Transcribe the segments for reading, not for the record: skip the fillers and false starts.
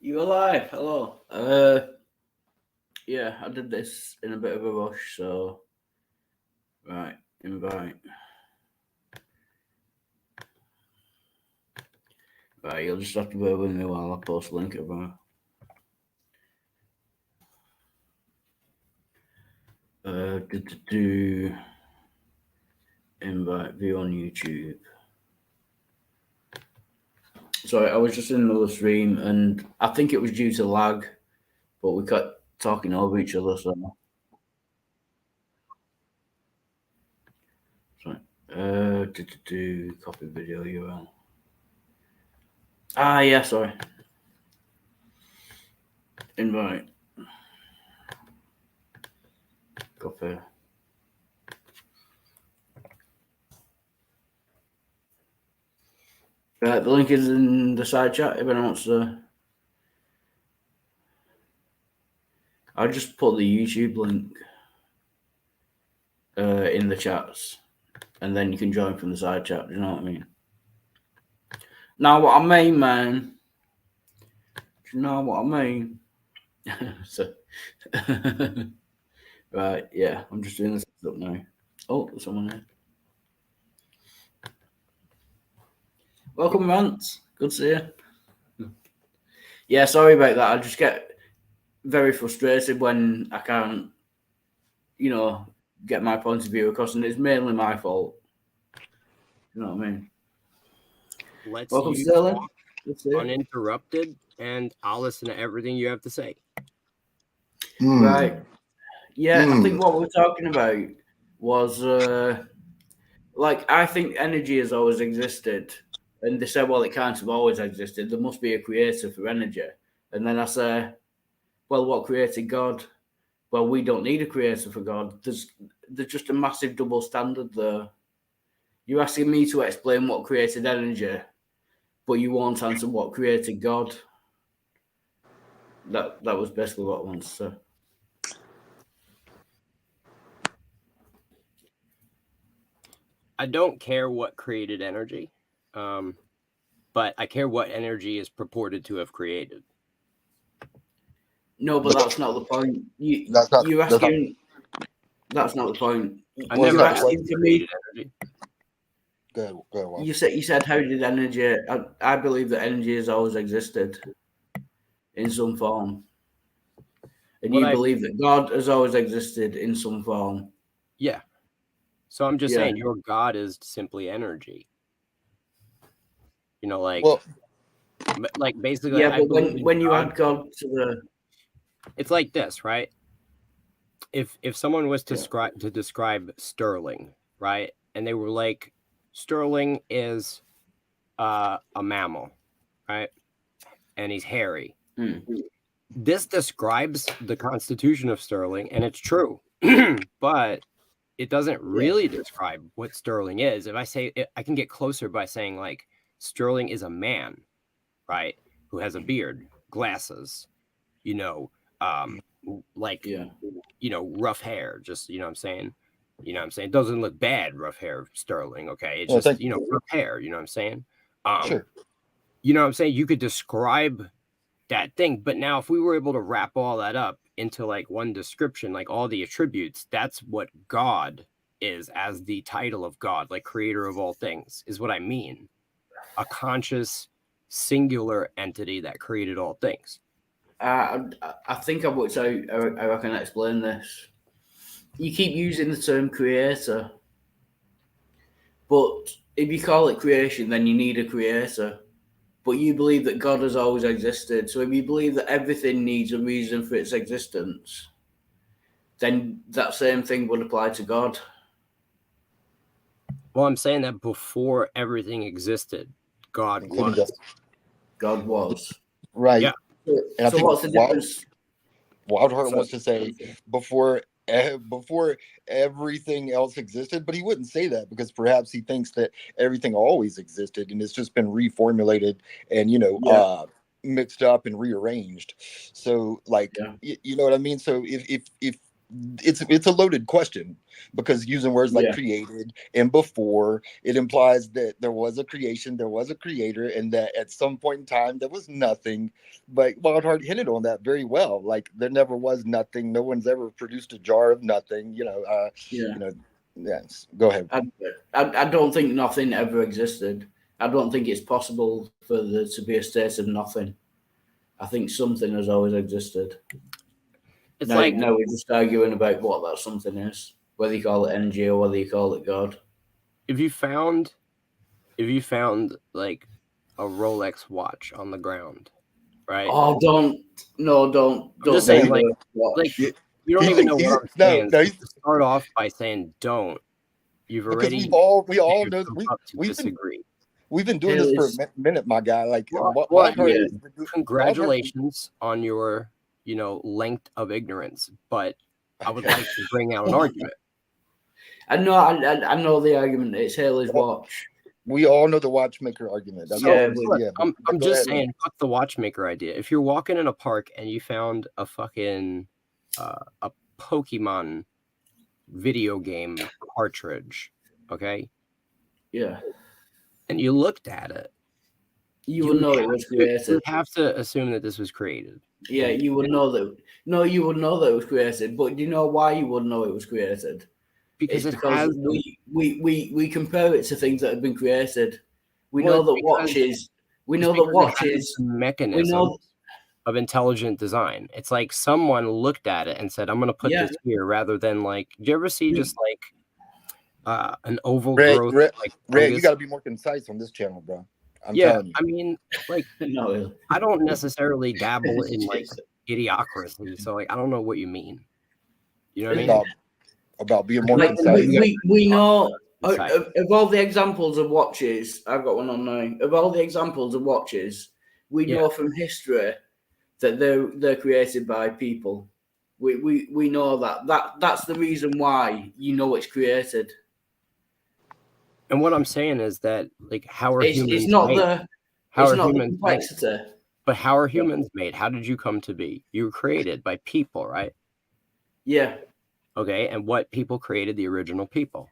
You alive? Hello. Yeah, I did this in a bit of a rush, so right, invite. Right, you'll just have to bear with me while I post a link about. Do invite view on YouTube. Sorry, I was just in another stream, and I think it was due to lag, but we kept talking over each other. Sorry. Do copy video URL. Yeah, sorry. Invite. Copy. Right, the link is in the side chat if anyone wants to. I'll just put the YouTube link in the chats, and then you can join from the side chat. Do you know what I mean? Now, what I mean, man. Do you know what I mean? So, right, yeah, I'm just doing this up now. Oh, there's someone here. Welcome, Rance. Good to see you. Yeah, sorry about that. I just get very frustrated when I can't, get my point of view across, and it's mainly my fault. You know what I mean? Let's Welcome, you Sterling. talk uninterrupted, and I'll listen to everything you have to say. Right. Yeah, I think what we're talking about was I think energy has always existed. And they say, well, it can't have always existed. There must be a creator for energy. And then I say, well, what created God? Well, we don't need a creator for God. There's just a massive double standard there. You're asking me to explain what created energy, but you won't answer what created God. That was basically what I wanted to say. I don't care what created energy, but I care what energy is purported to have created. No, but that's not the point. You're asking. That's not the point. I never asked asking for me. Energy. Go on. You said how did energy? I believe that energy has always existed in some form, and you believe that God has always existed in some form. Yeah. So I'm just saying, your God is simply energy. Like basically. Yeah, but when you add God to the, it's like this, right? If someone was to describe Sterling, right, and they were like, Sterling is a mammal, right, and he's hairy. This describes the constitution of Sterling, and it's true, but it doesn't really describe what Sterling is. If I say it, I can get closer by saying like Sterling is a man, right, who has a beard, glasses, rough hair, just, what I'm saying? It doesn't look bad, rough hair Sterling, okay? It's just, rough hair, you know what I'm saying? Sure. You know what I'm saying? You could describe that thing, but now if we were able to wrap all that up into like one description, like all the attributes, that's what God is as the title of God, like creator of all things, is what I mean. A conscious, singular entity that created all things. I think I've worked out how I can explain this. You keep using the term creator, but if you call it creation, then you need a creator. But you believe that God has always existed. So if you believe that everything needs a reason for its existence, then that same thing would apply to God. Well, I'm saying that before everything existed, God was. God was. Right. Yeah. And so what's the difference? Wildheart wants to say before everything else existed, but he wouldn't say that because perhaps he thinks that everything always existed and it's just been reformulated and mixed up and rearranged. So you know what I mean? So if it's a loaded question, because using words like created and before, it implies that there was a creation, there was a creator, and that at some point in time there was nothing. But Wildheart hinted on that very well. Like, there never was nothing. No one's ever produced a jar of nothing. Yes. Go ahead. I don't think nothing ever existed. I don't think it's possible for there to be a state of nothing. I think something has always existed. It's now we're just arguing about what that something is, whether you call it energy or whether you call it God. If you found like a Rolex watch on the ground, right? Oh, don't. I'm just saying, like you don't even know what I'm saying. So to start off by saying don't, you've already we all know we disagree. We've been doing this for a minute, my guy. Like, congratulations on your length of ignorance, but I would like to bring out an argument. I know the argument. It's Haley's watch. We all know the watchmaker argument. I'm just saying, fuck the watchmaker idea. If you're walking in a park and you found a fucking a Pokemon video game cartridge, okay? Yeah. And you looked at it, you would know it was created. You have to assume that this was created. Yeah, you would know that. No, you would know that it was created. But do you know why you would know it was created? Because we compare it to things that have been created. We know that watches. We know that watches mechanism of intelligent design. It's like someone looked at it and said, "I'm going to put this here," rather than like. Do you ever see just like an oval growth? Ray, you got to be more concise on this channel, bro. I'm telling you. I mean, like, no, I don't necessarily dabble in like idiocracy, so like I don't know what you mean. You know what I mean? About being more concise. We know of all the examples of watches. I've got one on now. Of all the examples of watches, we know from history that they're created by people. We know that's the reason why you know it's created. And what I'm saying is that, like, how are humans it's not made? The complexity. Made? But how are humans made? How did you come to be? You were created by people, right? Yeah. Okay, and what people created the original people?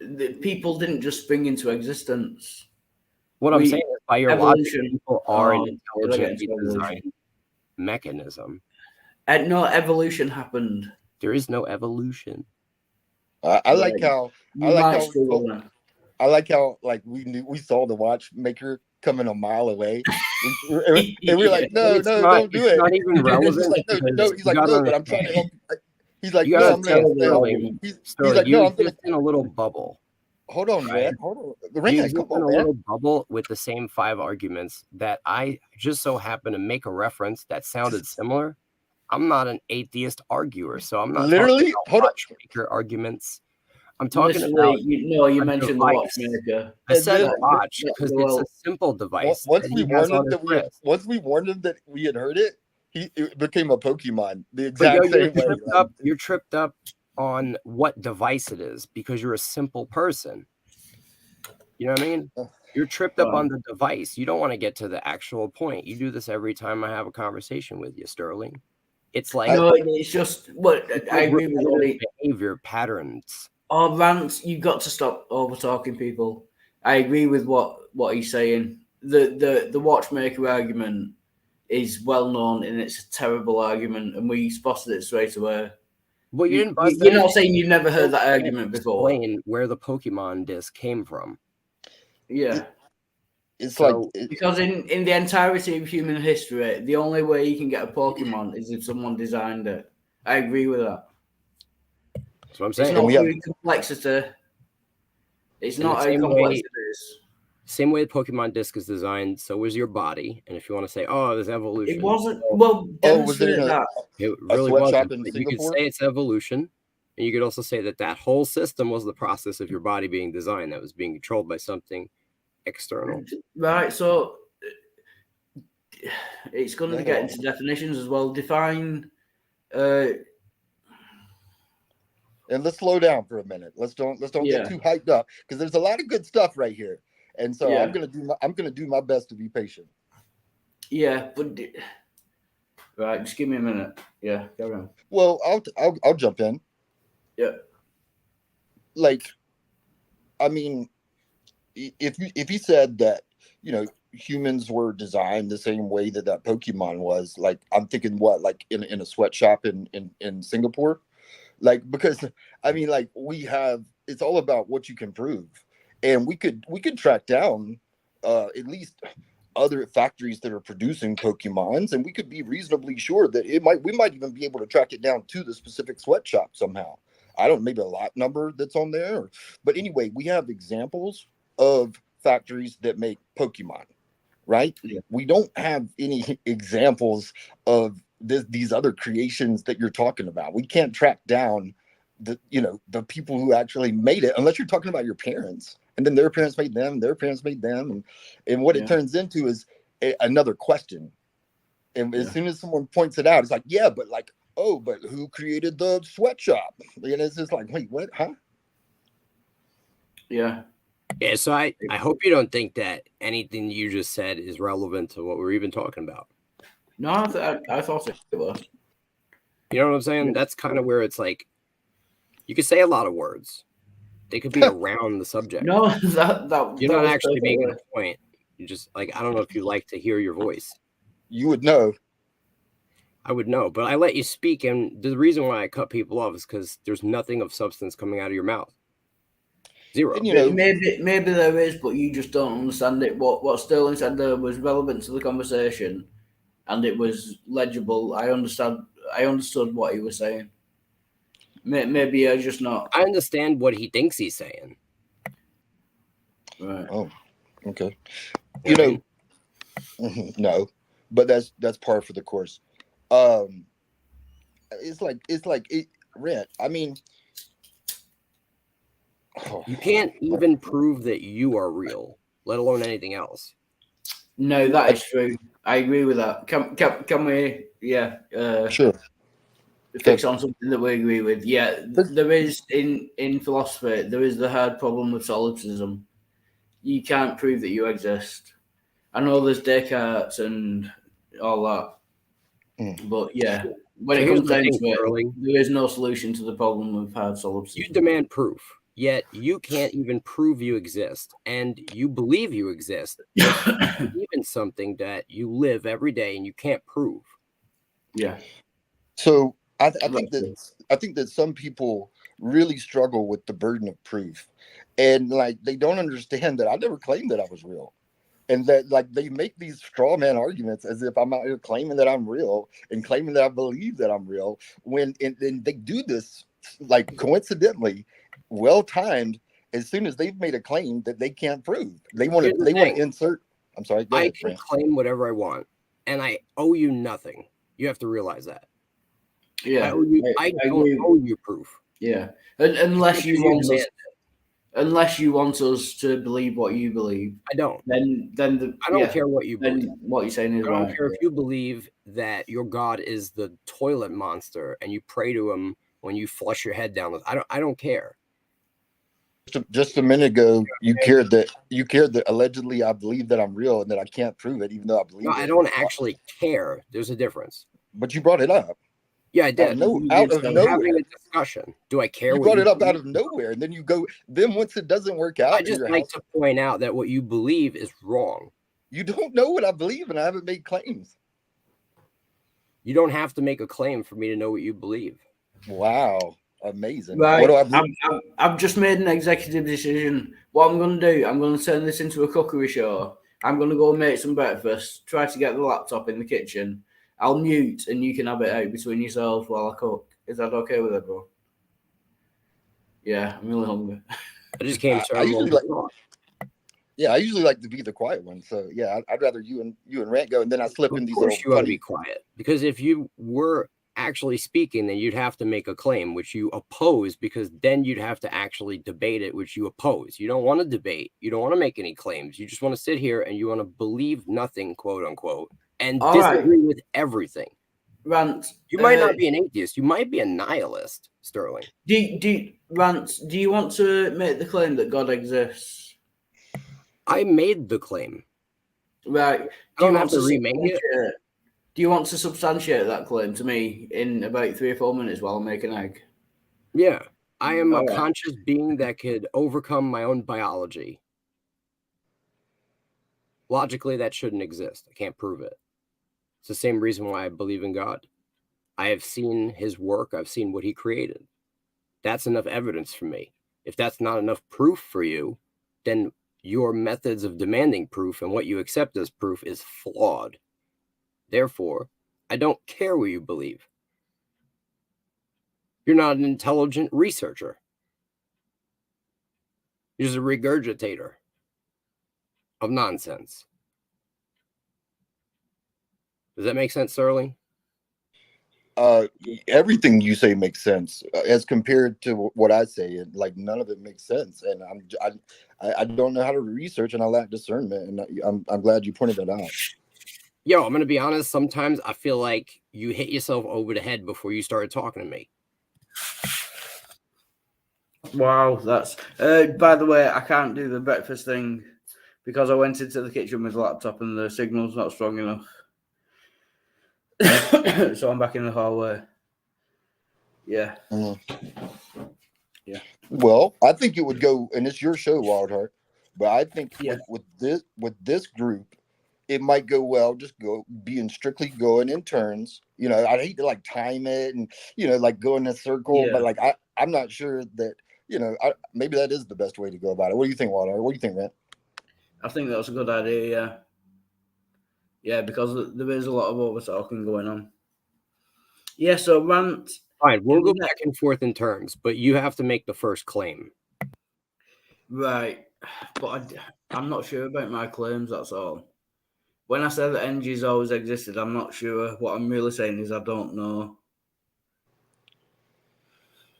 The people didn't just spring into existence. What I'm saying is, by your logic, people are an intelligently designed mechanism. And no evolution happened. There is no evolution. I like how like we saw the watchmaker coming a mile away, and we're like, no, don't do it. Not even relevant. He's like, no, but I'm trying to help. He's like, no, I'm going to He's like, no, I'm just in a little bubble. Hold on, right? Man. Hold on. The ring come on, a little bubble with the same 5 arguments that I just so happen to make a reference that sounded similar. I'm not an atheist arguer, so I'm not literally watchmaker arguments. I'm talking about you mentioned the watchmaker. I said watch because it's a simple device. Once we warned him that we had heard it, it became a Pokemon. The exact same way. You're tripped up on what device it is because you're a simple person. You know what I mean? You're tripped up on the device. You don't want to get to the actual point. You do this every time I have a conversation with you, Sterling. It's like it's just what I agree with behavior patterns. Oh, Rance, you've got to stop over talking people. I agree with what he's saying. The watchmaker argument is well known and it's a terrible argument, and we spotted it straight away. Well, you're not saying you've never heard that argument before. Explain where the Pokemon disc came from. Yeah. It's because in the entirety of human history, the only way you can get a Pokemon is if someone designed it. I agree with that. That's what I'm saying. It's not very complexity. It's not how complex it is. Same way the Pokemon disc is designed, so was your body. And if you want to say, "Oh, there's evolution," it wasn't. Well, demonstrate that. It really wasn't. You could say it's evolution, and you could also say that whole system was the process of your body being designed that was being controlled by something external. Right. So it's going to get into definitions as well. Define. And let's slow down for a minute. Let's don't get too hyped up because there's a lot of good stuff right here. And so I'm gonna do my best to be patient. Yeah, but Right, just give me a minute. Yeah, carry on. Well, I'll jump in. Yeah. Like, I mean, if you said that, humans were designed the same way that Pokemon was, like, I'm thinking what, like in a sweatshop in Singapore, like, because I mean, like, it's all about what you can prove, and we could track down at least other factories that are producing Pokemons, and we could be reasonably sure that we might even be able to track it down to the specific sweatshop somehow. I don't, maybe a lot number that's on there, but anyway, we have examples of factories that make Pokemon, right? Yeah. We don't have any examples of these other creations that you're talking about. We can't track down the people who actually made it, unless you're talking about your parents, and then their parents made them, their parents made them, and what it turns into is another question. And as soon as someone points it out, it's like, yeah, but like, oh, but who created the sweatshop? And it's just like, wait, what? Huh? Yeah. Yeah, so I hope you don't think that anything you just said is relevant to what we're even talking about. No, I thought it was. You know what I'm saying? That's kind of where it's like, you could say a lot of words. They could be around the subject. No, you're not actually making a point. You just, like, I don't know if you like to hear your voice. You would know. I would know, but I let you speak, and the reason why I cut people off is because there's nothing of substance coming out of your mouth. Zero. And, maybe there is, but you just don't understand it. What Sterling said there was relevant to the conversation, and it was legible. I understood what he was saying. Maybe I just not. I understand what he thinks he's saying. Right. Oh, okay. No, but that's par for the course. It's like Rent. I mean, you can't even prove that you are real, let alone anything else. No, that is true. I agree with that. Can we? Yeah. Sure. Fix on something that we agree with. Yeah, there is in philosophy. There is the hard problem with solipsism. You can't prove that you exist. I know there's Descartes and all that, but yeah, when it comes down to it, there is no solution to the problem of hard solipsism. You demand proof, yet you can't even prove you exist, and you believe you exist. You believe in something that you live every day and you can't prove. Yeah. So I think that some people really struggle with the burden of proof, and like they don't understand that I never claimed that I was real, and that like they make these straw man arguments as if I'm out here claiming that I'm real and claiming that I believe that I'm real, when and they do this like coincidentally, well timed. As soon as they've made a claim that they can't prove, they want to insert. I'm sorry. Go ahead, can claim whatever I want, and I owe you nothing. You have to realize that. Yeah, I don't owe you proof. Yeah, unless you want us to believe what you believe. I don't. Then I don't care what you believe. What you're saying is I don't care if you believe that your God is the toilet monster and you pray to him when you flush your head down. I don't care. Just a minute ago, you cared that allegedly I believe that I'm real and that I can't prove it, even though I believe it. I don't actually care. There's a difference. But you brought it up. Yeah, I did. Out of nowhere. Having a discussion. Do I care? You brought it up out of nowhere, and then you go. Then once it doesn't work out, I just like to point out that what you believe is wrong. You don't know what I believe, and I haven't made claims. You don't have to make a claim for me to know what you believe. Wow, amazing! Right. What do I believe? I've just made an executive decision. What I'm going to do, I'm going to turn this into a cookery show. I'm going to go make some breakfast. Try to get the laptop in the kitchen. I'll mute and you can have it out between yourselves while I cook. Is that okay with it, bro? Yeah, I'm really hungry. I just came to I usually like to be the quiet one. So yeah, I'd rather you and Rant go, and then I slip in these. Of course, you want to be quiet, because if you were actually speaking, then you'd have to make a claim which you oppose, because then you'd have to actually debate it, which you oppose. You don't want to debate. You don't want to make any claims. You just want to sit here and you want to believe nothing, quote unquote, and disagree with everything. Rant. You might not be an atheist. You might be a nihilist, Sterling. Do you want to make the claim that God exists? I made the claim. Right. I don't have to remake it. Do you want to substantiate that claim to me in about 3 or 4 minutes while I make an egg? Yeah. I am a All right. conscious being that could overcome my own biology. Logically, that shouldn't exist. I can't prove it. It's the same reason why I believe in God. I have seen his work. I've seen what he created. That's enough evidence for me. If that's not enough proof for you, then your methods of demanding proof and what you accept as proof is flawed. Therefore, I don't care what you believe. You're not an intelligent researcher. You're just a regurgitator of nonsense. Does that make sense, Sterling? Everything you say makes sense as compared to what I say. And like none of it makes sense. And I don't know how to research, and I lack discernment. And I'm glad you pointed that out. Yo, I'm gonna be honest. Sometimes I feel like you hit yourself over the head before you started talking to me. Wow, that's. By the way, I can't do the breakfast thing because I went into the kitchen with the laptop and the signal's not strong enough. So I'm back in the hallway. Yeah. Yeah. Well, I think it would go, and it's your show, Wildheart. But I think Yeah. with this group, it might go well. Just being strictly going in turns. You know, I'd hate to like time it and like go in a circle, but like I'm not sure that maybe that is the best way to go about it. What do you think, Wildheart? What do you think, man? I think that's a good idea. Yeah. Yeah, because there is a lot of over talking going on. Yeah, so rant. Fine, we'll go back and forth in terms, but you have to make the first claim. Right, but I'm not sure about my claims. That's all. When I say that energy's always existed, I'm not sure. What I'm really saying is I don't know.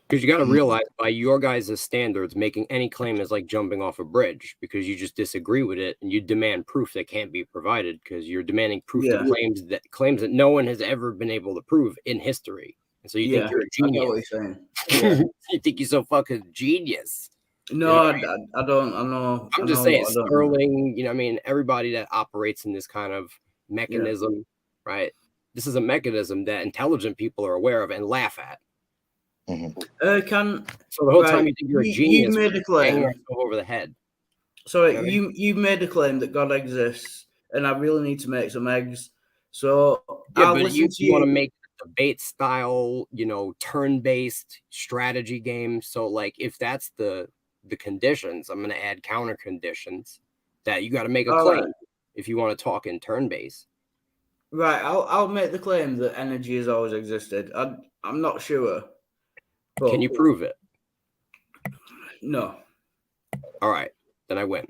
Because you got to realize, by your guys' standards, making any claim is like jumping off a bridge because you just disagree with it and you demand proof that can't be provided because you're demanding proof to claims that no one has ever been able to prove in history. And so you think you're a genius. I know what you're saying. You think you're so fucking genius. No, I don't. I know. I'm just saying, Sterling, I mean, everybody that operates in this kind of mechanism, right? This is a mechanism that intelligent people are aware of and laugh at. Mm-hmm. So the whole time you think you're a genius, you made a claim yourself over the head. Sorry, you made a claim that God exists, and I really need to make some eggs. So I'll listen to you. Want to make a debate style, turn-based strategy game. So like, if that's the conditions, I'm going to add counter conditions that you got to make a claim if you want to talk in turn-based. Right, I'll make the claim that energy has always existed. I'm not sure. But can you prove it? No. All right, then I win.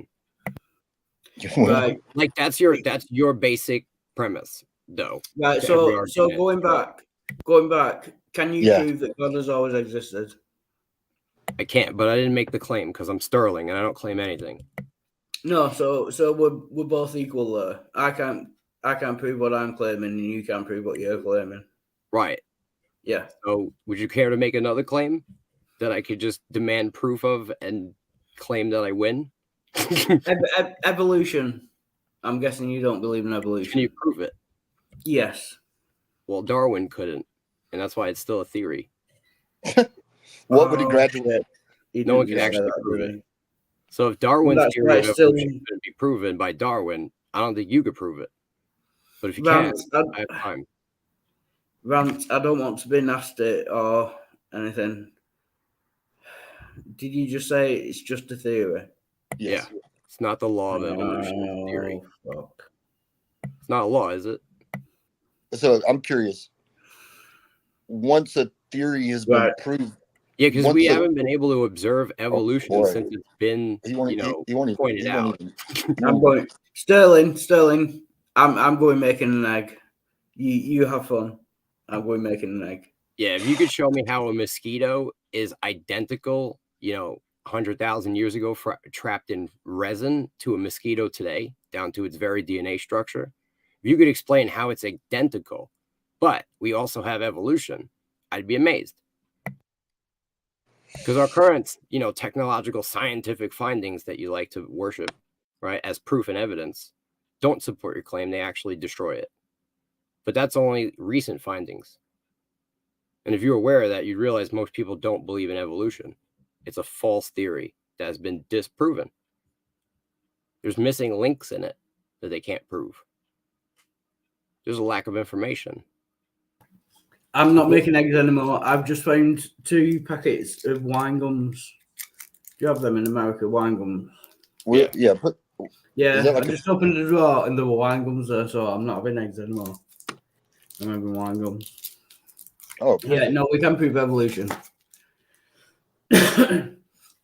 Right. Like that's your basic premise, though. Right. So going back, can you prove that God has always existed? I can't, but I didn't make the claim because I'm Sterling and I don't claim anything. No, so we're both equal there. I can't prove what I'm claiming, and you can't prove what you're claiming. Right. Yeah. So would you care to make another claim that I could just demand proof of and claim that I win? Evolution. I'm guessing you don't believe in evolution. Can you prove it? Yes. Well, Darwin couldn't, and that's why it's still a theory. What would he graduate? No one can actually prove it. So if Darwin's theory of evolution couldn't be proven by Darwin, I don't think you could prove it. But if you can, I have time. Rant, I don't want to be nasty or anything. Did you just say it's just a theory? Yes. Yeah. It's not the law of evolution. It's a theory. Fuck. It's not a law, is it? So I'm curious. Once a theory has been proved. Yeah, because we haven't been able to observe evolution since it's been, pointed out. I'm going, Sterling. I'm going making an egg. You have fun. I'm going making an egg. Yeah, if you could show me how a mosquito is identical, 100,000 years ago, trapped in resin, to a mosquito today, down to its very DNA structure. If you could explain how it's identical, but we also have evolution, I'd be amazed. Because our current, technological scientific findings that you like to worship, right, as proof and evidence, don't support your claim. They actually destroy it. But that's only recent findings. And if you're aware of that, you'd realize most people don't believe in evolution. It's a false theory that has been disproven. There's missing links in it that they can't prove. There's a lack of information. I'm not making eggs anymore. I've just found 2 packets of wine gums. Do you have them in America, wine gums? I just opened the drawer and there were wine gums there, so I'm not having eggs anymore. I'm having wine gums. Oh, yeah, no, we can prove evolution.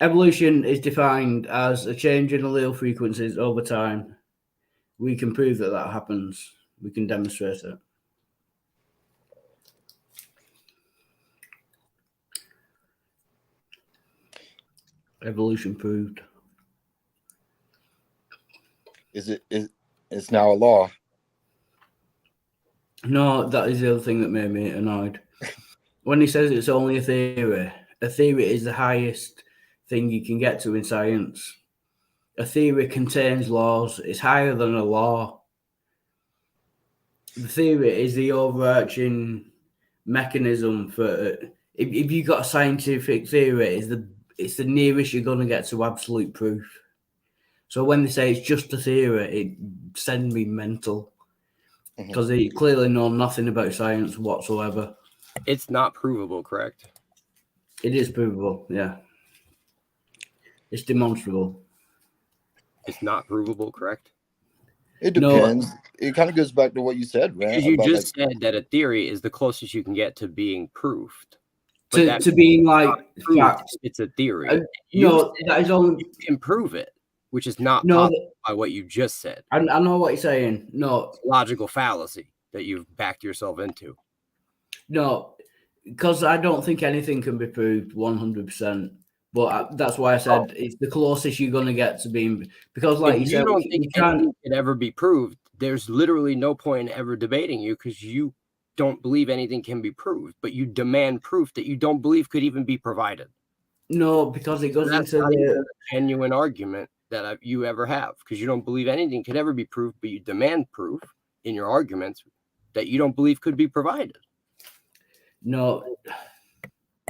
Evolution is defined as a change in allele frequencies over time. We can prove that happens. We can demonstrate it. Evolution proved. It's now a law? No, that is the other thing that made me annoyed. When he says it's only a theory is the highest thing you can get to in science. A theory contains laws. It's higher than a law. The theory is the overarching mechanism for. If you've got a scientific theory, it's the nearest you're going to get to absolute proof. So when they say it's just a theory, it sends me mental because they clearly know nothing about science whatsoever. It's not provable, correct? It is provable, yeah. It's demonstrable. It's not provable, correct? It depends. No, it kind of goes back to what you said, right? Because you just said that a theory is the closest you can get to being proved. To being like fact. It's a theory. That is only you can prove it, which is not possible by what you just said. I know what you're saying. No, it's logical fallacy that you've backed yourself into. No, because I don't think anything can be proved 100%. But that's why I said it's the closest you're going to get to being, because like you said, don't think anything can ever be proved. There's literally no point in ever debating you because you don't believe anything can be proved, but you demand proof that you don't believe could even be provided. No, because it goes into the genuine argument that you ever have, because you don't believe anything could ever be proved, but you demand proof in your arguments that you don't believe could be provided. No,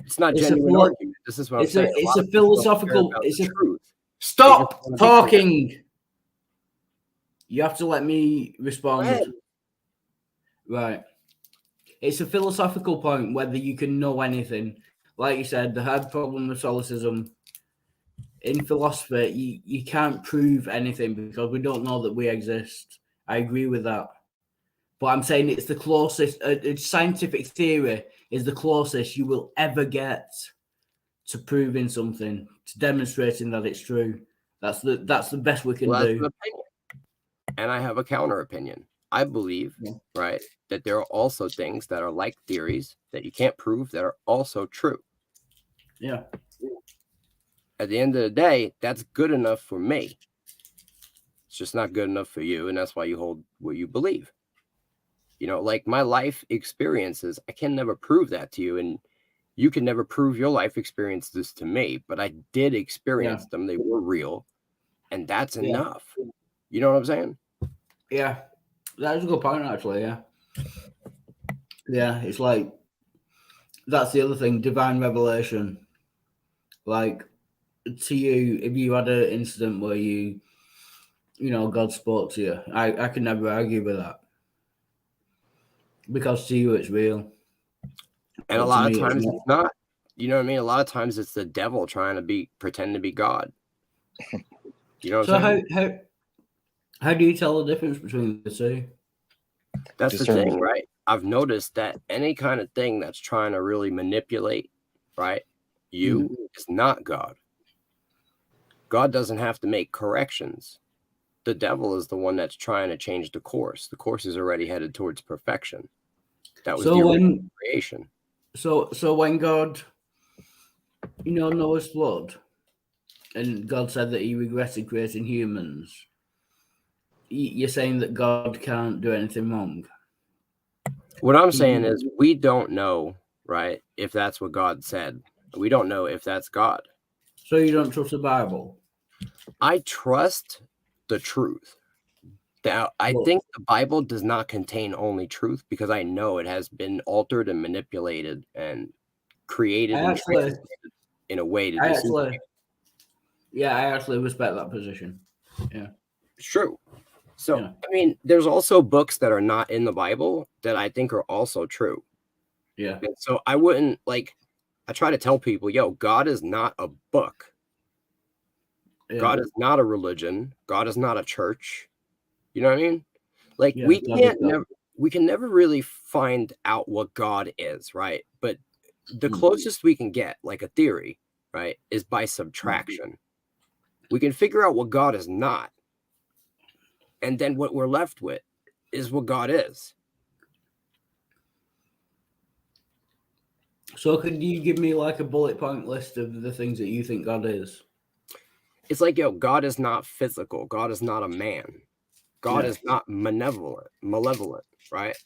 it's not genuine argument. This is what I'm saying. It's a philosophical. It's a truth. Stop talking. You have to let me respond. Right. It's a philosophical point whether you can know anything. Like you said, the hard problem with solipsism in philosophy, you can't prove anything because we don't know that we exist. I agree with that. But I'm saying it's the closest. Scientific theory is the closest you will ever get to proving something, to demonstrating that it's true. That's the best we can do. An opinion. And I have a counter opinion. I believe, right, that there are also things that are like theories that you can't prove that are also true. Yeah. At the end of the day, that's good enough for me. It's just not good enough for you, and that's why you hold what you believe. You know, like my life experiences, I can never prove that to you, and you can never prove your life experiences to me, but I did experience them. They were real, and that's enough. You know what I'm saying? Yeah. That's a good point, actually, yeah. Yeah, it's like, that's the other thing, divine revelation. Like, to you, if you had an incident where God spoke to you, I can never argue with that. Because to you, it's real. And a lot of times it's not. You know what I mean? A lot of times it's the devil trying to pretend to be God. You know what I'm saying? How do you tell the difference between the two? That's the thing, right? I've noticed that any kind of thing that's trying to really manipulate, right, you is not God. God doesn't have to make corrections. The devil is the one that's trying to change the course. The course is already headed towards perfection. That was the original creation. So when God, Noah's flood, and God said that he regretted creating humans, you're saying that God can't do anything wrong? What I'm saying is we don't know, right, if that's what God said. We don't know if that's God. So you don't trust the Bible? I trust the truth. I think the Bible does not contain only truth, because I know it has been altered and manipulated and created in a way to deceive people. Yeah, I actually respect that position. Yeah. It's true. So, I mean, there's also books that are not in the Bible that I think are also true. Yeah. And so I wouldn't, like, I try to tell people, yo, God is not a book. Yeah. God is not a religion. God is not a church. You know what I mean? Like, we can never really find out what God is, right? But the closest we can get, like a theory, right, is by subtraction. We can figure out what God is not. And then what we're left with is what God is. So could you give me like a bullet point list of the things that you think God is? It's like, yo, God is not physical. God is not a man. God is not malevolent, right?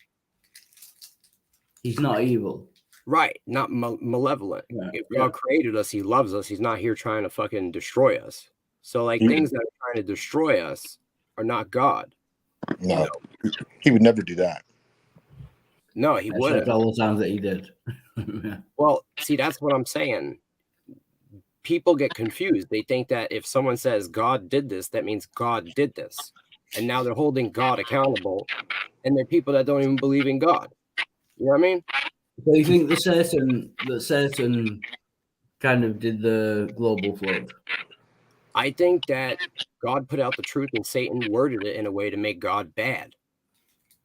He's not evil. Right, not malevolent. Yeah, if God created us, he loves us. He's not here trying to fucking destroy us. So, like, things that are trying to destroy us are not God. No, he would never do that. No, he wouldn't. All the times that he did. Well, see, that's what I'm saying. People get confused. They think that if someone says God did this, that means God did this. And now they're holding God accountable. And they're people that don't even believe in God. You know what I mean? So you think that Satan kind of did the global flood? I think that God put out the truth and Satan worded it in a way to make God bad.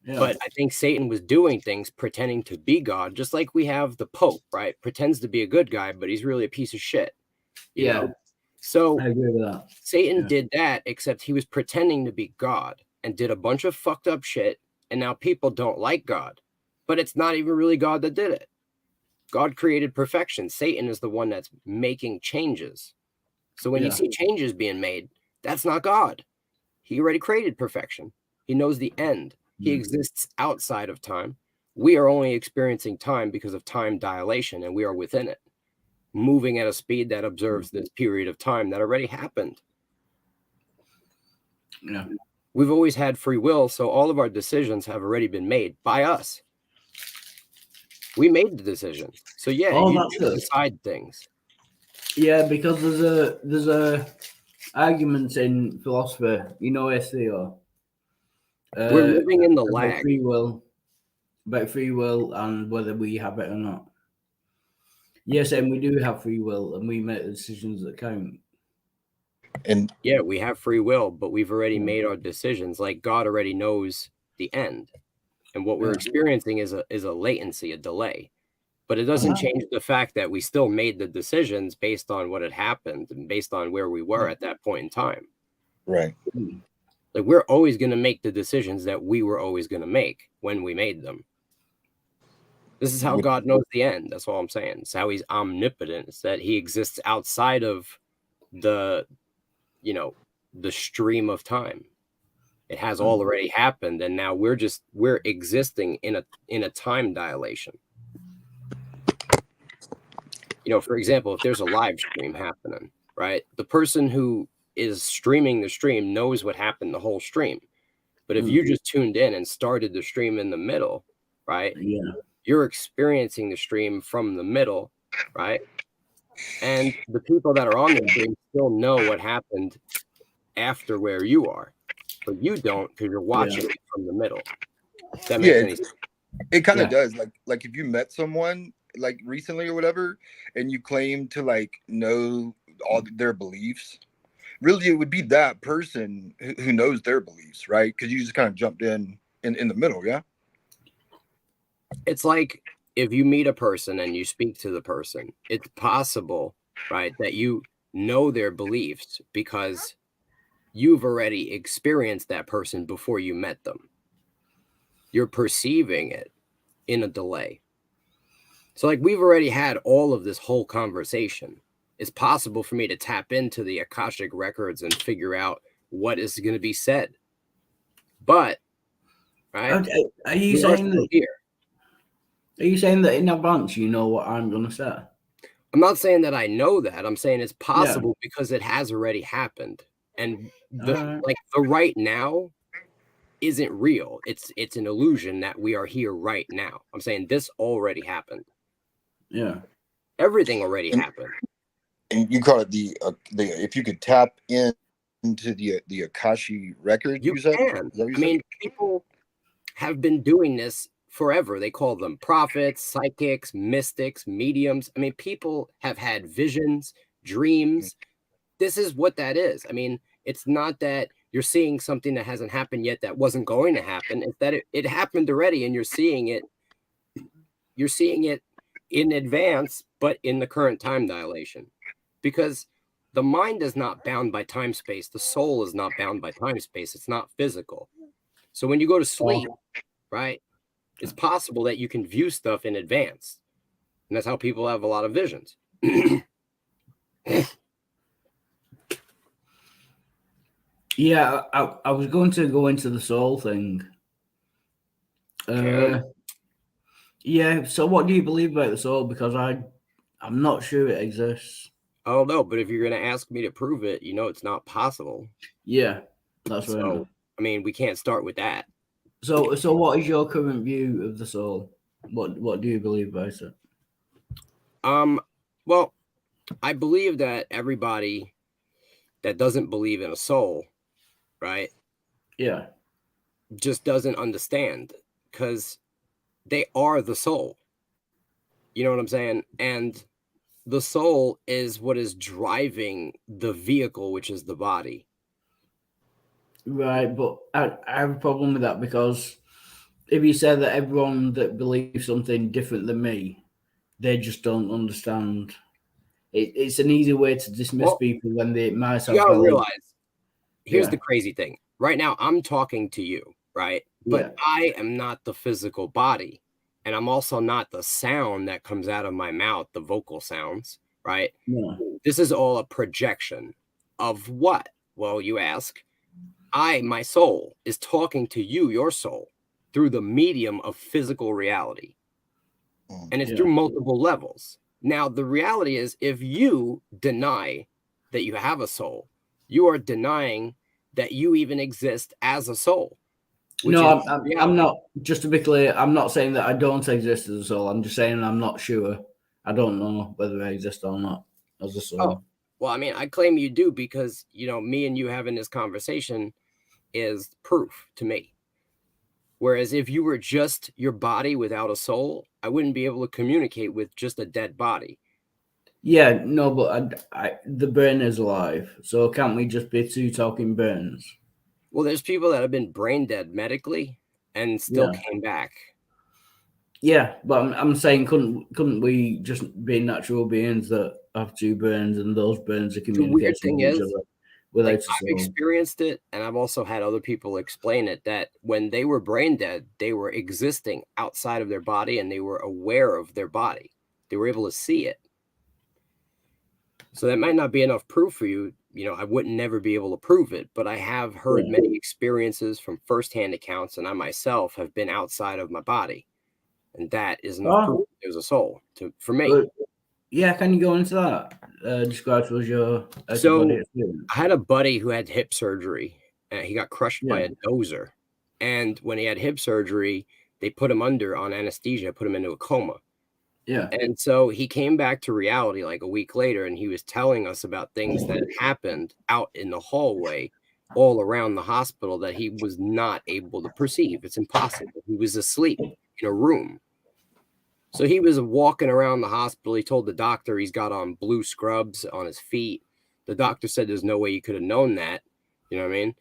Yeah. But I think Satan was doing things pretending to be God, just like we have the Pope, right? Pretends to be a good guy, but he's really a piece of shit. You know? So I agree with that. Satan did that, except he was pretending to be God and did a bunch of fucked up shit. And now people don't like God, but it's not even really God that did it. God created perfection. Satan is the one that's making changes. So when you see changes being made, that's not God. He already created perfection. He knows the end. He exists outside of time. We are only experiencing time because of time dilation, and we are within it, moving at a speed that observes this period of time that already happened. Yeah. We've always had free will, so all of our decisions have already been made by us. We made the decision. So yeah, you decide things. Yeah, because there's a argument in philosophy, you know, SEO. We're living in the lag. About free will and whether we have it or not. Yes, and we do have free will, and we make the decisions that count. And yeah, we have free will, but we've already made our decisions. Like God already knows the end, and what we're experiencing is a latency, a delay. But it doesn't change the fact that we still made the decisions based on what had happened and based on where we were at that point in time. Right. Like we're always going to make the decisions that we were always going to make when we made them. This is how God knows the end. That's all I'm saying. It's how he's omnipotent. It's that he exists outside of the stream of time. It has already happened, and now we're existing in a time dilation. For example, if there's a live stream happening, right? The person who is streaming the stream knows what happened the whole stream. But if you just tuned in and started the stream in the middle, right? Yeah. You're experiencing the stream from the middle, right? And the people that are on the stream still know what happened after where you are. But you don't, because you're watching it from the middle. That makes any sense. It kind of does. Like if you met someone like recently or whatever, and you claim to like know all their beliefs, really it would be that person who knows their beliefs, right? Because you just kind of jumped in the middle. Yeah. It's like if you meet a person and you speak to the person, it's possible, right, that you know their beliefs because you've already experienced that person before you met them. You're perceiving it in a delay. So like we've already had all of this whole conversation. It's possible for me to tap into the Akashic records and figure out what is going to be said. But, right? Okay. Are you saying that in advance you know what I'm going to say? I'm not saying that I know that. I'm saying it's possible because it has already happened. And the right now isn't real. It's an illusion that we are here right now. I'm saying this already happened. Yeah. Everything already happened. And you call it the if you could tap into the Akashi record, You said? can. I mean, people have been doing this forever. They call them prophets, psychics, mystics, mediums. I mean, people have had visions, dreams. This is what that is. I mean, it's not that you're seeing something that hasn't happened yet that wasn't going to happen. It's that it happened already and you're seeing it. You're seeing it in advance, but in the current time dilation. Because the mind is not bound by time space. The soul is not bound by time space. It's not physical. So when you go to sleep, right, it's possible that you can view stuff in advance. And that's how people have a lot of visions. Yeah, I was going to go into the soul thing. Yeah, so what do you believe about the soul? Because I'm not sure it exists. I don't know, but if you're going to ask me to prove it, you know it's not possible. Yeah, that's right. So, I mean, we can't start with that. So what is your current view of the soul? What do you believe about it? Well, I believe that everybody that doesn't believe in a soul, right? Yeah. Just doesn't understand because they are the soul. You know what I'm saying? And the soul is what is driving the vehicle, which is the body. Right, but I have a problem with that because if you say that everyone that believes something different than me, they just don't understand. It's an easy way to dismiss people when they might have. You gotta realize, here's the crazy thing. Right now, I'm talking to you, right? But I am not the physical body. And I'm also not the sound that comes out of my mouth, the vocal sounds, right? Yeah. This is all a projection of what? Well, you ask. My soul, is talking to you, your soul, through the medium of physical reality. And it's through multiple levels. Now, the reality is, if you deny that you have a soul, you are denying that you even exist as a soul. No, I'm not. Just to be clear, I'm not saying that I don't exist as a soul. I'm just saying I'm not sure. I don't know whether I exist or not as a soul. Oh, well, I mean, I claim you do because, you know, me and you having this conversation is proof to me. Whereas if you were just your body without a soul, I wouldn't be able to communicate with just a dead body. Yeah, no, but the brain is alive. So can't we just be two talking brains? Well, there's people that have been brain dead medically and still came back. Yeah, but I'm saying couldn't we just be natural beings that have two brains and those brains are communicating with each other without a soul? I've experienced it, and I've also had other people explain it, that when they were brain dead, they were existing outside of their body and they were aware of their body. They were able to see it. So that might not be enough proof for you. You know, I wouldn't never be able to prove it, but I have heard many experiences from firsthand accounts, and I myself have been outside of my body. And that is enough proof there's a soul for me. Yeah, can you go into that? Describe to us your I had a buddy who had hip surgery. He got crushed by a dozer. And when he had hip surgery, they put him under on anesthesia, put him into a coma. Yeah. And so he came back to reality like a week later, and he was telling us about things that happened out in the hallway all around the hospital that he was not able to perceive. It's impossible. He was asleep in a room. So he was walking around the hospital. He told the doctor he's got on blue scrubs on his feet. The doctor said there's no way you could have known that. You know what I mean?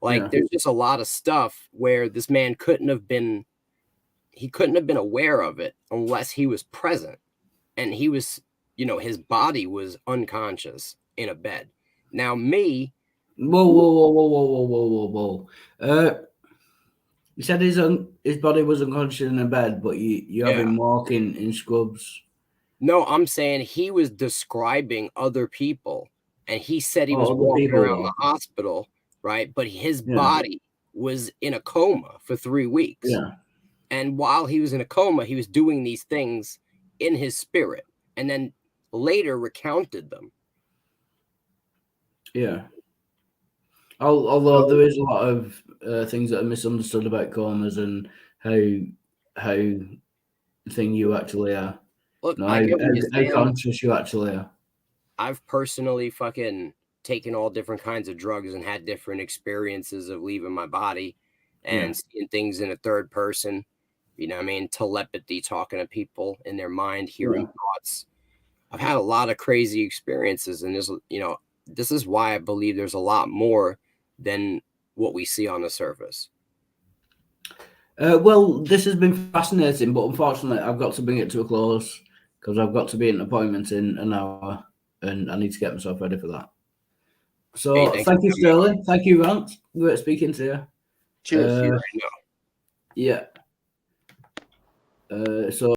Like there's just a lot of stuff where this man couldn't have been aware of it unless he was present. And he was, you know, his body was unconscious in a bed. Now me. Whoa. You said his body was unconscious in a bed, but you have him walking in scrubs. No, I'm saying he was describing other people, and he said he was walking around the hospital, right? But his body was in a coma for 3 weeks. Yeah. And while he was in a coma, he was doing these things in his spirit, and then later recounted them. Yeah. Although there is a lot of things that are misunderstood about comas and how thing you actually are. Look, No, I get what you're how saying. conscious you actually are. I've personally fucking taken all different kinds of drugs and had different experiences of leaving my body and seeing things in a third person. You know what I mean? Telepathy, talking to people in their mind, hearing thoughts. I've had a lot of crazy experiences, and this is why I believe there's a lot more than what we see on the surface. Well, this has been fascinating, but unfortunately, I've got to bring it to a close because I've got to be at an appointment in an hour, and I need to get myself ready for that. So, thank you, Sterling. Thank you, Rant. Great speaking to you. Cheers. Yeah. So.